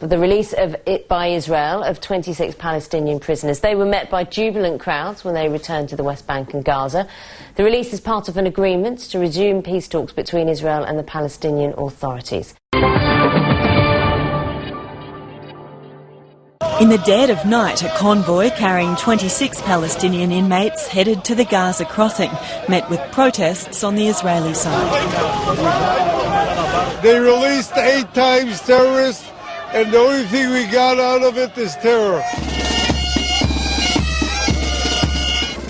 the release by Israel of 26 Palestinian prisoners. They were met by jubilant crowds when they returned to the West Bank and Gaza. The release is part of an agreement to resume peace talks between Israel and the Palestinian authorities. In the dead of night, a convoy carrying 26 Palestinian inmates headed to the Gaza crossing, met with protests on the Israeli side. They released 8 times terrorists, and the only thing we got out of it is terror.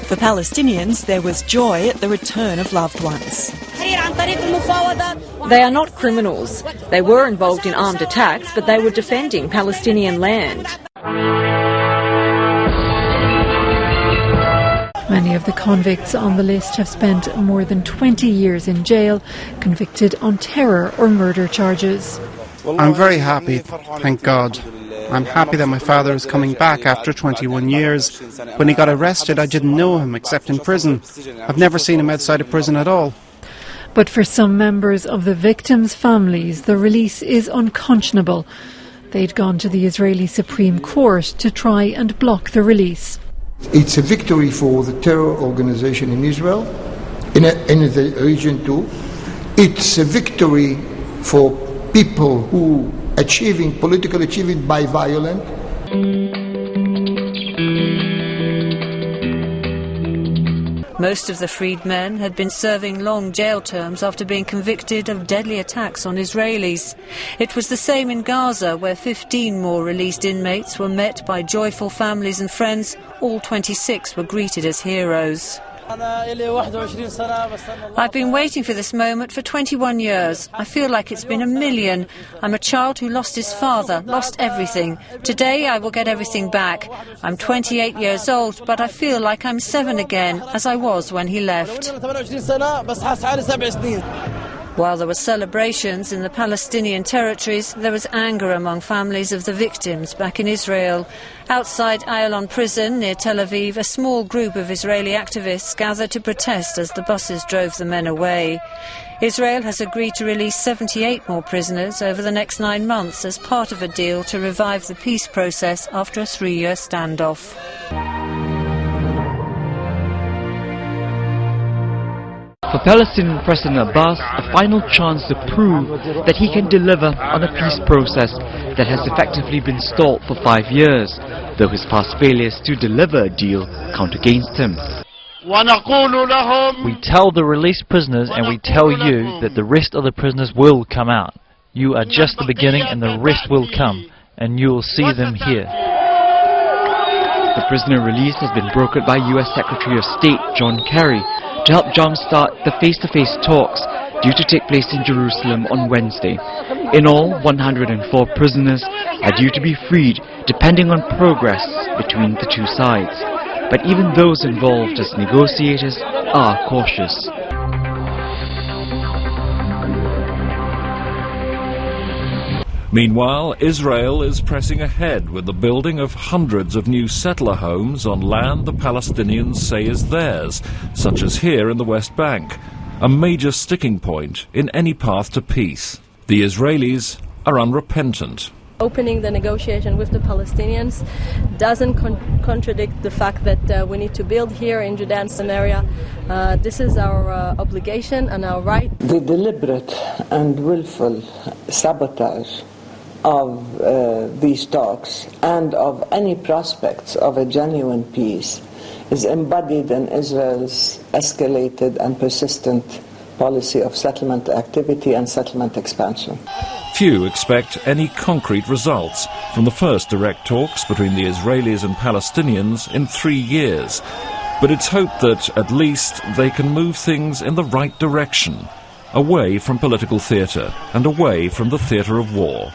For Palestinians, there was joy at the return of loved ones. They are not criminals. They were involved in armed attacks, but they were defending Palestinian land. Many of the convicts on the list have spent more than 20 years in jail, convicted on terror or murder charges. I'm very happy, thank God. I'm happy that my father is coming back after 21 years. When he got arrested, I didn't know him except in prison. I've never seen him outside of prison at all. But for some members of the victims' families, the release is unconscionable. They'd gone to the Israeli Supreme Court to try and block the release. It's a victory for the terror organization in Israel, in the region too. It's a victory for people who achieving political achievement by violence. Most of the freed men had been serving long jail terms after being convicted of deadly attacks on Israelis. It was the same in Gaza, where 15 more released inmates were met by joyful families and friends. All 26 were greeted as heroes. I've been waiting for this moment for 21 years. I feel like it's been a million. I'm a child who lost his father, lost everything. Today I will get everything back. I'm 28 years old, but I feel like I'm 7 again, as I was when he left. While there were celebrations in the Palestinian territories, there was anger among families of the victims back in Israel. Outside Ayalon prison near Tel Aviv, a small group of Israeli activists gathered to protest as the buses drove the men away. Israel has agreed to release 78 more prisoners over the next 9 months as part of a deal to revive the peace process after a 3-year standoff. For Palestinian President Abbas, a final chance to prove that he can deliver on a peace process that has effectively been stalled for 5 years, though his past failures to deliver a deal count against him. We tell the released prisoners and we tell you that the rest of the prisoners will come out. You are just the beginning and the rest will come, and you will see them here. The prisoner release has been brokered by US Secretary of State John Kerry to help jumpstart the face-to-face talks due to take place in Jerusalem on Wednesday. In all, 104 prisoners are due to be freed depending on progress between the two sides. But even those involved as negotiators are cautious. Meanwhile, Israel is pressing ahead with the building of hundreds of new settler homes on land the Palestinians say is theirs, such as here in the West Bank, a major sticking point in any path to peace. The Israelis are unrepentant. Opening the negotiation with the Palestinians doesn't contradict the fact that we need to build here in Judea and Samaria. This is our obligation and our right. The deliberate and willful sabotage of these talks and of any prospects of a genuine peace is embodied in Israel's escalated and persistent policy of settlement activity and settlement expansion. Few expect any concrete results from the first direct talks between the Israelis and Palestinians in 3 years. But it's hoped that at least they can move things in the right direction, away from political theatre and away from the theatre of war.